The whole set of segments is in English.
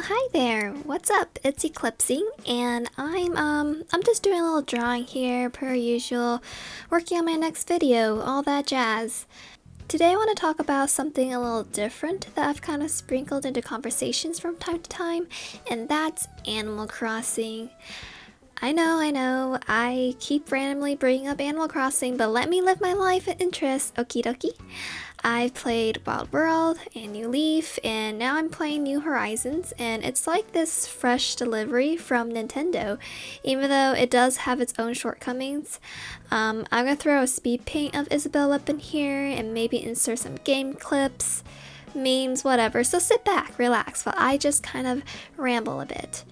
Hi there. What's up? It's Eclipsing, and I'm just doing a little drawing here per usual, working on my next video, all that jazz. Today I want to talk about something a little different that I've kind of sprinkled into conversations from time to time, and that's Animal Crossing. I know, I keep randomly bringing up Animal Crossing, but let me live my life and interests, okie dokie. I've played Wild World and New Leaf, and now I'm playing New Horizons, and it's like this fresh delivery from Nintendo, even though it does have its own shortcomings. I'm gonna throw a speed paint of Isabelle up in here, and maybe insert some game clips, memes, whatever, so sit back, relax, while I just kind of ramble a bit.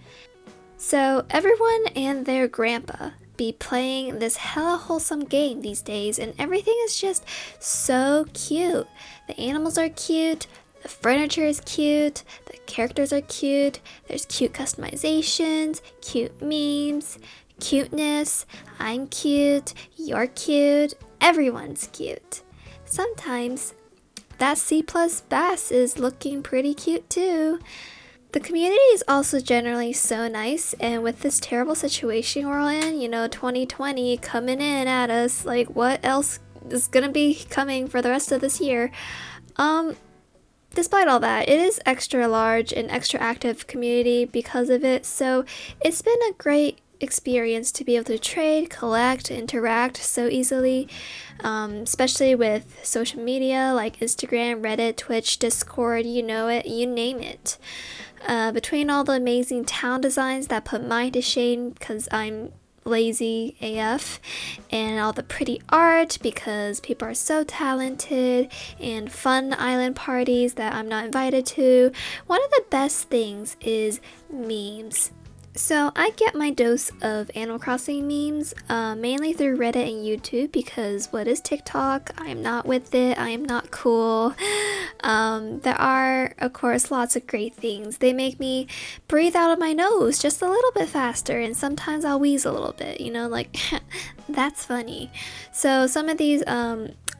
So everyone and their grandpa be playing this hella wholesome game these days, and everything is just so cute. The animals are cute, the furniture is cute, the characters are cute, there's cute customizations, cute memes, cuteness, I'm cute, you're cute, everyone's cute. Sometimes that C+ bass is looking pretty cute too. The community is also generally so nice, and with this terrible situation we're all in, 2020 coming in at us, like what else is gonna be coming for the rest of this year? Despite all that, it is extra large and extra active community because of it, so it's been a great experience to be able to trade, collect, interact so easily, especially with social media like Instagram, Reddit, Twitch, Discord, you know it, you name it. Between all the amazing town designs that put mine to shame because I'm lazy AF, and all the pretty art because people are so talented, and fun island parties that I'm not invited to, one of the best things is memes. So I get my dose of Animal Crossing memes mainly through Reddit and YouTube, because what is TikTok? I am not with it. I am not cool. There are, of course, lots of great things. They make me breathe out of my nose just a little bit faster, and sometimes I'll wheeze a little bit, like that's funny. So some of these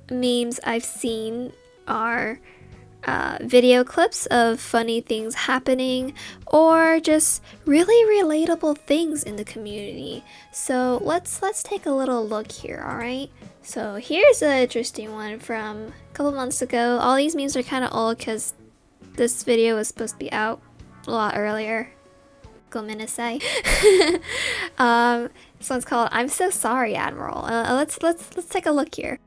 memes I've seen are video clips of funny things happening, or just really relatable things in the community. So let's take a little look here, alright? So here's an interesting one from a couple months ago. All these memes are kind of old because this video was supposed to be out a lot earlier. Say. This one's called "I'm So Sorry, Admiral." Let's take a look here.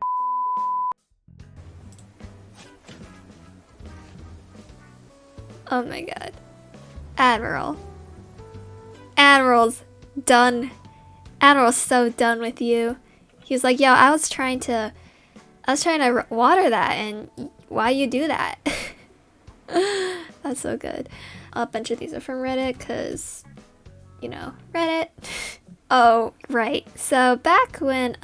Oh my god. Admiral's done. Admiral's so done with you. He's like, yo, I was trying to water that, and why you do that? That's so good. A bunch of these are from Reddit, cause, Reddit. Oh, right. So back when,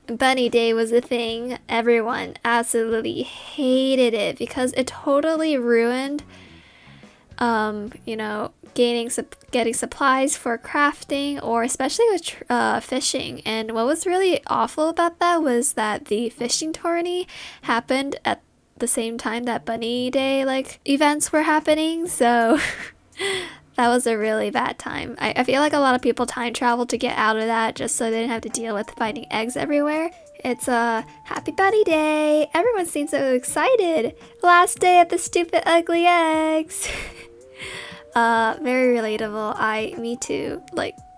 Bunny Day was a thing, everyone absolutely hated it because it totally ruined, getting supplies for crafting, or especially with fishing. And what was really awful about that was that the fishing tourney happened at the same time that Bunny Day events were happening, so that was a really bad time. I feel like a lot of people time traveled to get out of that just so they didn't have to deal with finding eggs everywhere. It's a happy Bunny Day. Everyone seems so excited. Last day of the stupid ugly eggs. Very relatable. Me too.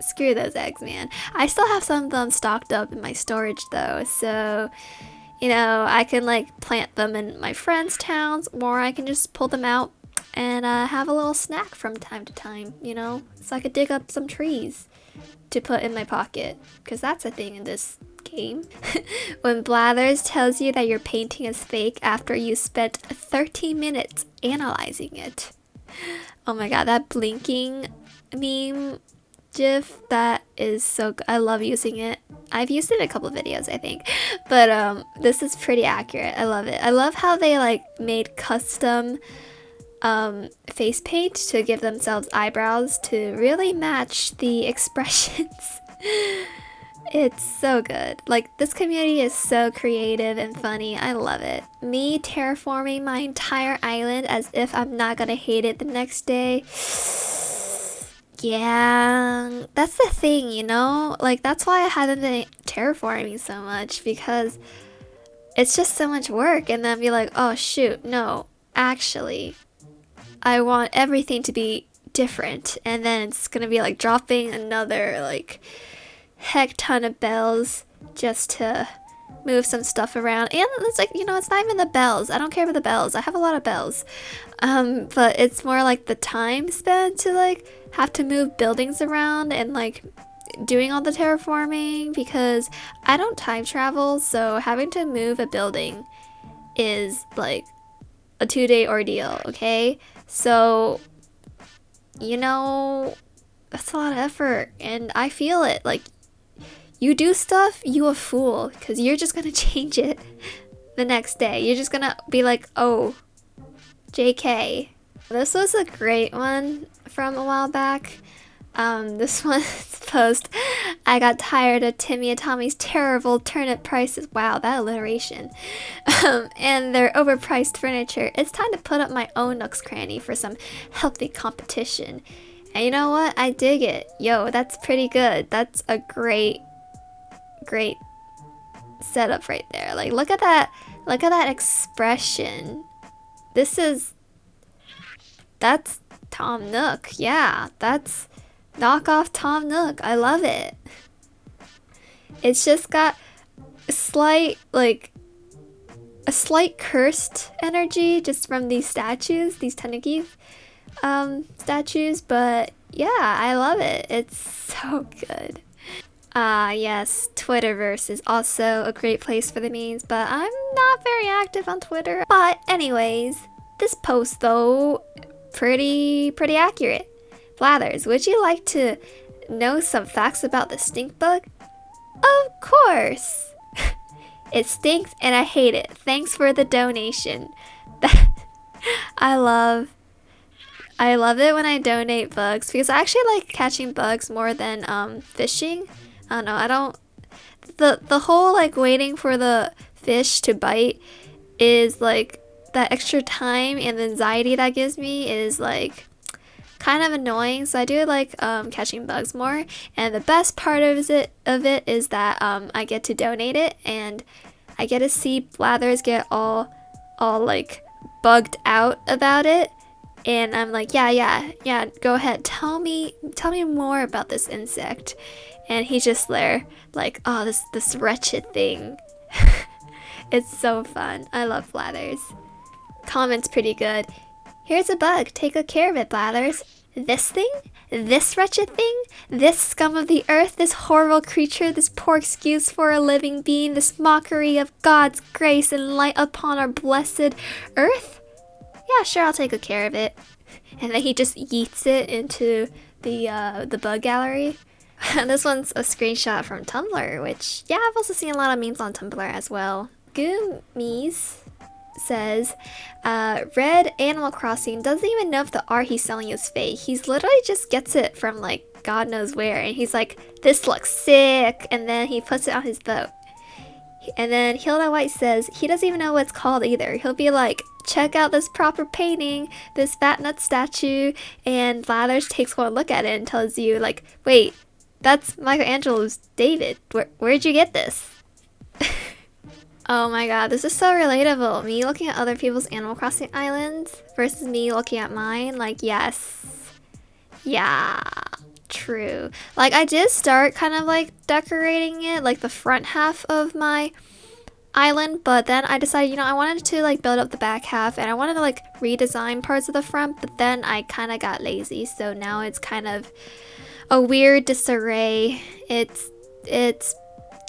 Screw those eggs, man. I still have some of them stocked up in my storage though, so I can plant them in my friends' towns, or I can just pull them out and have a little snack from time to time, so I could dig up some trees to put in my pocket, because that's a thing in this game. When Blathers tells you that your painting is fake after you spent 13 minutes analyzing it. Oh my god, that blinking meme gif, that is so good. I love using it. I've used it in a couple of videos, I think, but this is pretty accurate. I love it. I love how they made custom face paint to give themselves eyebrows to really match the expressions. It's so good. Like, this community is so creative and funny. I love it. Me terraforming my entire island as if I'm not gonna hate it the next day. Yeah, that's the thing, you know? Like, that's why I haven't been terraforming so much, because it's just so much work, and then be like, oh shoot, no, actually, I want everything to be different, and then it's gonna be like dropping another, like, heck ton of bells just to move some stuff around. And it's like, you know, it's not even the bells. I don't care about the bells. I have a lot of bells. But it's more like the time spent to like have to move buildings around and like doing all the terraforming, because I don't time travel, so having to move a building is like a 2-day ordeal, okay? So, you know, that's a lot of effort, and I feel it. Like, you do stuff, you a fool, because you're just gonna change it the next day. You're just gonna be like, oh, JK. This was a great one from a while back. This one's post, I got tired of Timmy and Tommy's terrible turnip prices. Wow, that alliteration. And their overpriced furniture. It's time to put up my own nooks cranny for some healthy competition. And you know what? I dig it. Yo, that's pretty good. That's a great setup right there. Like, look at that expression. That's Tom Nook. Yeah, that's knockoff Tom Nook. I love it. It's just got a slight cursed energy just from these statues, these Tanuki statues, but yeah, I love it. It's so good. Yes, Twitterverse is also a great place for the memes, but I'm not very active on Twitter. But anyways, this post though, pretty accurate. Blathers, would you like to know some facts about the stink bug? Of course! It stinks and I hate it. Thanks for the donation. I love it when I donate bugs, because I actually like catching bugs more than fishing. I don't know, I don't, the whole like waiting for the fish to bite is like, that extra time and the anxiety that gives me is like kind of annoying. So I do like catching bugs more, and the best part of it is that I get to donate it, and I get to see Blathers get all like bugged out about it, and I'm like, yeah, go ahead, tell me more about this insect. And he's just there like, oh, this wretched thing. It's so fun. I love Blathers. Comment's pretty good. Here's a bug, take good care of it, Blathers. This thing? This wretched thing? This scum of the earth? This horrible creature? This poor excuse for a living being? This mockery of God's grace and light upon our blessed earth? Yeah, sure, I'll take good care of it. And then he just yeets it into the bug gallery. This one's a screenshot from Tumblr, which, yeah, I've also seen a lot of memes on Tumblr as well. Goomies says, Red Animal Crossing doesn't even know if the art he's selling is fake. He's literally just gets it from like God knows where, and he's like, this looks sick, and then he puts it on his boat. And then Hilda White says he doesn't even know what it's called either. He'll be like, check out this proper painting, this fat nut statue, and Blathers takes one look at it and tells you like, wait, that's Michelangelo's David. Where'd you get this? Oh my god, this is so relatable. Me looking at other people's Animal Crossing islands versus me looking at mine. Like, yes. Yeah, true. Like, I did start kind of like decorating it, like the front half of my island, but then I decided, you know, I wanted to like build up the back half, and I wanted to like redesign parts of the front, but then I kind of got lazy, so now it's kind of a weird disarray. It's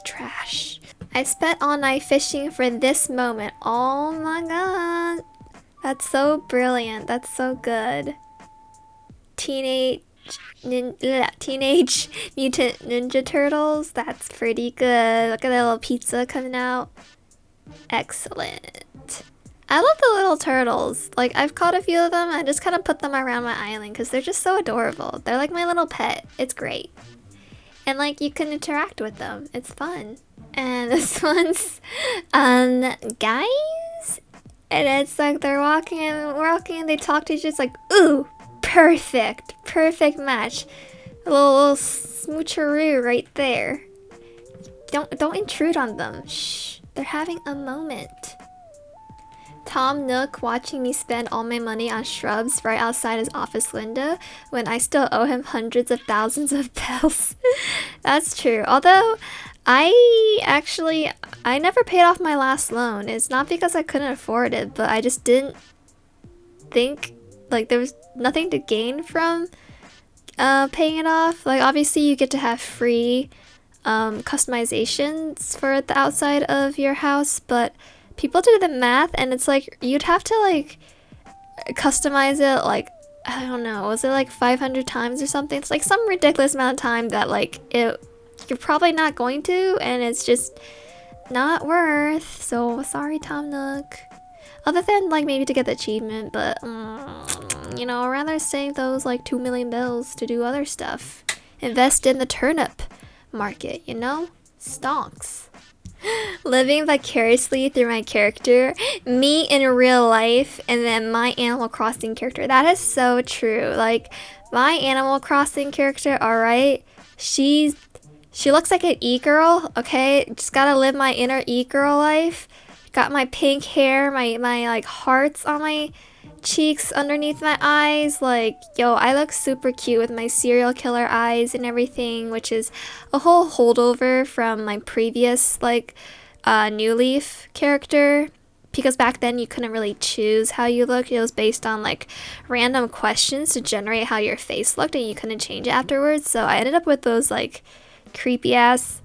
trash. I spent all night fishing for this moment. Oh my god. That's so brilliant. That's so good. Teenage Mutant Ninja Turtles. That's pretty good. Look at that little pizza coming out. Excellent. I love the little turtles. Like, I've caught a few of them. I just kind of put them around my island because they're just so adorable. They're like my little pet. It's great. and like you can interact with them. It's fun. And this one's guys, and it's like they're walking and they talk to each other. It's like, ooh, perfect match. A little smoocheroo right there. Don't intrude on them. Shh, they're having a moment. Tom Nook watching me spend all my money on shrubs right outside his office window when I still owe him hundreds of thousands of bells. That's true. Although I never paid off my last loan. It's not because I couldn't afford it, but I just didn't think like there was nothing to gain from paying it off. Like obviously you get to have free customizations for the outside of your house, but people do the math and it's like you'd have to like customize it like, I don't know, was it like 500 times or something? It's like some ridiculous amount of time that like you're probably not going to, and it's just not worth. So sorry, Tom Nook. Other than like maybe to get the achievement, but you know, I'd rather save those like 2 million bills to do other stuff. Invest in the turnip market, you know? Stonks. Living vicariously through my character, me in real life, and then my Animal Crossing character. That is so true. Like my Animal Crossing character, alright, she looks like an e-girl, okay? Just gotta live my inner e-girl life. Got my pink hair, my like hearts on my cheeks underneath my eyes. Like, yo, I look super cute with my serial killer eyes and everything, which is a whole holdover from my previous like New Leaf character, because back then you couldn't really choose how you look. It was based on like random questions to generate how your face looked, and you couldn't change it afterwards. So I ended up with those like creepy ass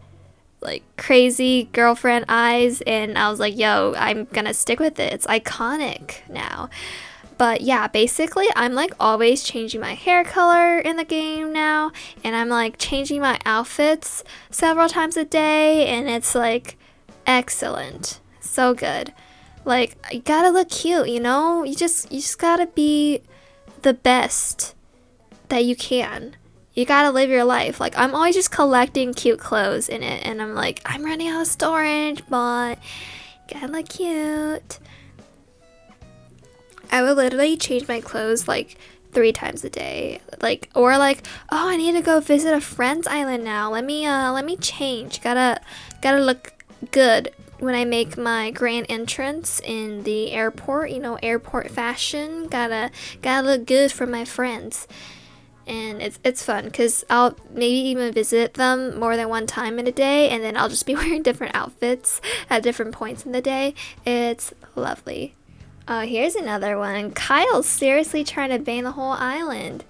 like crazy girlfriend eyes, and I was like, yo, I'm gonna stick with it. It's iconic now. But yeah, basically I'm like always changing my hair color in the game now, and I'm like changing my outfits several times a day, and it's like excellent. So good. Like, you gotta look cute, you know? You just gotta be the best that you can. You gotta live your life. Like, I'm always just collecting cute clothes in it, and I'm like, I'm running out of storage, but gotta look cute. I would literally change my clothes like 3 times a day. Like, or like, oh, I need to go visit a friend's island now. Let me change. Gotta look good when I make my grand entrance in the airport, you know, airport fashion. Gotta look good for my friends. And it's fun because I'll maybe even visit them more than one time in a day, and then I'll just be wearing different outfits at different points in the day. It's lovely. Oh, here's another one. Kyle's seriously trying to ban the whole island.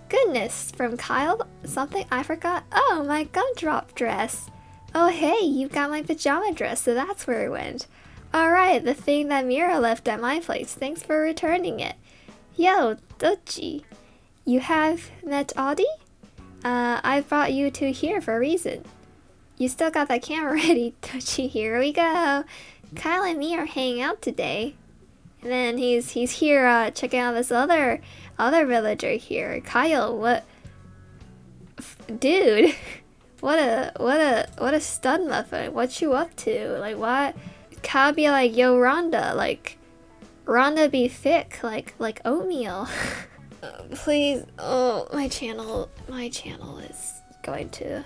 Goodness, from Kyle, something I forgot. Oh, my gumdrop dress. Oh, hey, you've got my pajama dress, so that's where it went. Alright, the thing that Mira left at my place. Thanks for returning it. Yo, Dochi. You have met Audie? I brought you two here for a reason. You still got that camera ready, Dochi. Here we go. Kyle and me are hanging out today. And then he's here checking out this other villager here. Kyle, what? Dude. What a stud muffin. What you up to? Like, what? Kyle be like, yo, Rhonda, like, Rhonda be thick, like oatmeal. Please, oh, my channel is going to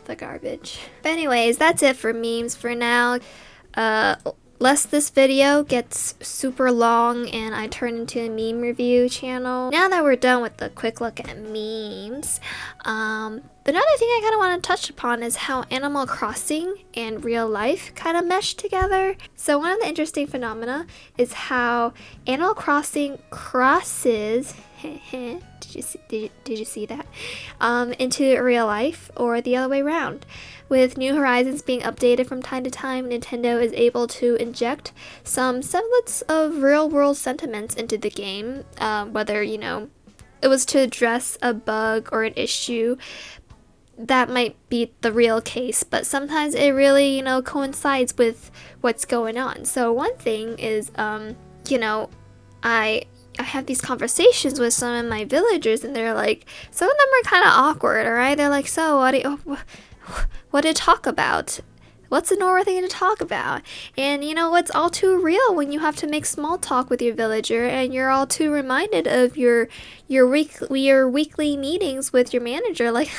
the garbage. But anyways, that's it for memes for now. Lest this video gets super long and I turn into a meme review channel. Now that we're done with the quick look at memes, another thing I kind of want to touch upon is how Animal Crossing and real life kind of mesh together. So one of the interesting phenomena is how Animal Crossing crosses did you see that? Into real life, or the other way around. With New Horizons being updated from time to time, Nintendo is able to inject some semblance of real-world sentiments into the game, whether, you know, it was to address a bug or an issue that might be the real case, but sometimes it really, you know, coincides with what's going on. So one thing is, you know, I have these conversations with some of my villagers, and they're like, some of them are kind of awkward, alright? They're like, so what to talk about? What's the normal thing to talk about? And you know, it's all too real when you have to make small talk with your villager, and you're all too reminded of your weekly meetings with your manager. Like,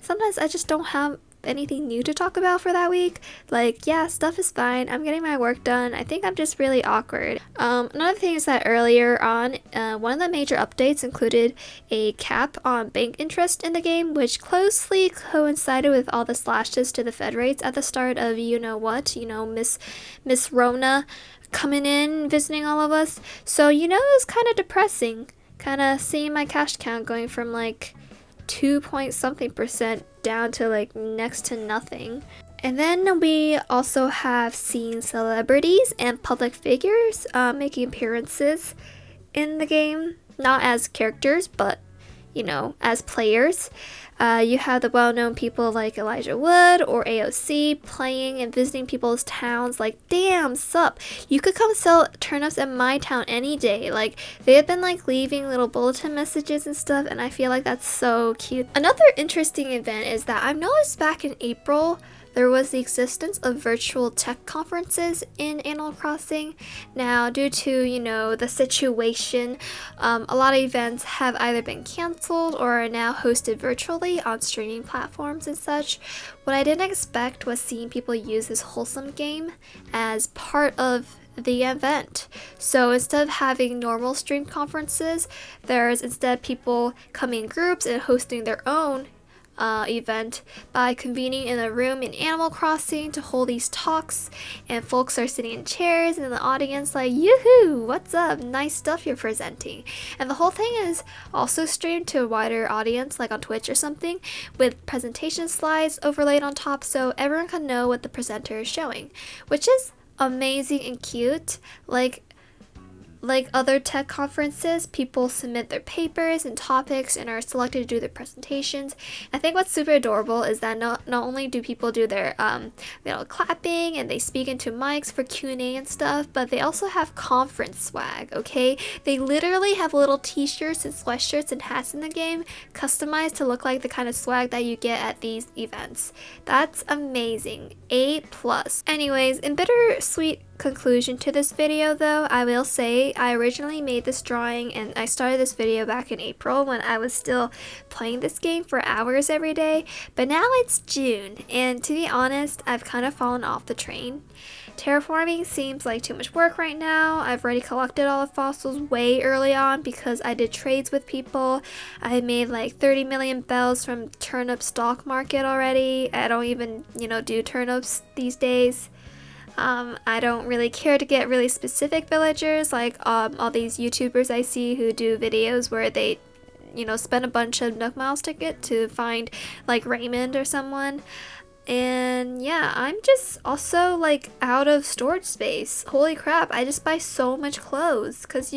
sometimes I just don't have anything new to talk about for that week. Like, yeah, stuff is fine. I'm getting my work done. I think I'm just really awkward. Another thing is that earlier on, one of the major updates included a cap on bank interest in the game, which closely coincided with all the slashes to the Fed rates at the start of Miss Rona coming in visiting all of us. So it was kind of depressing, kind of seeing my cash count going from like 2 point something percent down to like next to nothing. And then we also have seen celebrities and public figures making appearances in the game, not as characters, but as players. You have the well-known people like Elijah Wood or AOC playing and visiting people's towns. Like, damn, sup, you could come sell turnips in my town any day. Like, they have been like leaving little bulletin messages and stuff, and I feel like that's so cute. Another interesting event is that I've noticed back in April there was the existence of virtual tech conferences in Animal Crossing. Now, due to, the situation, a lot of events have either been canceled or are now hosted virtually on streaming platforms and such. What I didn't expect was seeing people use this wholesome game as part of the event. So instead of having normal stream conferences, there's instead people coming in groups and hosting their own event by convening in a room in Animal Crossing to hold these talks, and folks are sitting in chairs in the audience like, yoo-hoo, what's up, nice stuff you're presenting. And the whole thing is also streamed to a wider audience, like on Twitch or something, with presentation slides overlaid on top so everyone can know what the presenter is showing, which is amazing and cute. Like other tech conferences, people submit their papers and topics and are selected to do their presentations. I think what's super adorable is that not only do people do their clapping and they speak into mics for Q&A and stuff, but they also have conference swag, okay? They literally have little t-shirts and sweatshirts and hats in the game customized to look like the kind of swag that you get at these events. That's amazing. A+. Anyways, in bittersweet conclusion to this video though, I will say I originally made this drawing and I started this video back in April when I was still playing this game for hours every day, but now it's June and to be honest, I've kind of fallen off the train. Terraforming seems like too much work right now. I've already collected all the fossils way early on because I did trades with people. I made like 30 million bells from turnip stock market already. I don't even, do turnips these days. I don't really care to get really specific villagers like all these YouTubers I see who do videos where they spend a bunch of Nook Miles ticket to find like Raymond or someone. And yeah, I'm just also like out of storage space. Holy crap, I just buy so much clothes because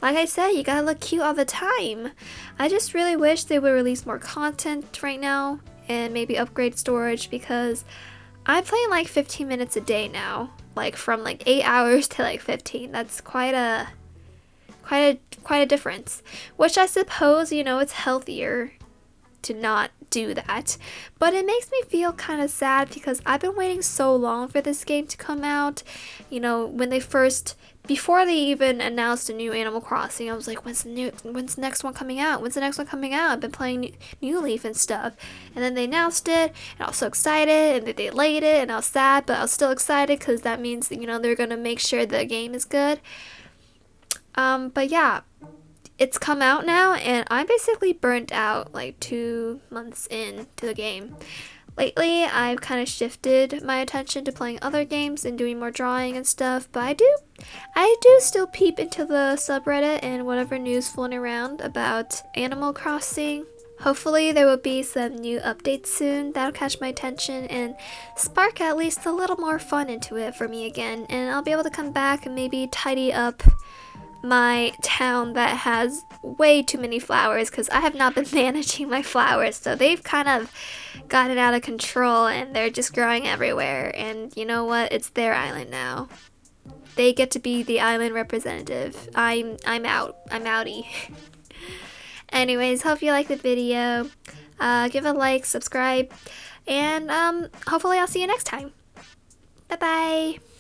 like I said, you gotta look cute all the time. I just really wish they would release more content right now and maybe upgrade storage because I'm playing like 15 minutes a day now, like from like 8 hours to like 15. That's quite a difference, which I suppose, it's healthier to not do that, but it makes me feel kind of sad because I've been waiting so long for this game to come out. Before they even announced a new Animal Crossing, I was like, when's the next one coming out? When's the next one coming out? I've been playing New Leaf and stuff. And then they announced it, and I was so excited, and they delayed it, and I was sad, but I was still excited because that means, they're going to make sure the game is good. But yeah, it's come out now, and I'm basically burnt out like 2 months into the game. Lately, I've kind of shifted my attention to playing other games and doing more drawing and stuff, but I do still peep into the subreddit and whatever news floating around about Animal Crossing. Hopefully there will be some new updates soon that'll catch my attention and spark at least a little more fun into it for me again, and I'll be able to come back and maybe tidy up my town that has way too many flowers because I have not been managing my flowers, so they've kind of gotten out of control and they're just growing everywhere, and you know what, it's their island now. they get to be the island representative. I'm out. I'm outie. Anyways, hope you liked the video. Give a like, subscribe, and hopefully I'll see you next time. Bye bye.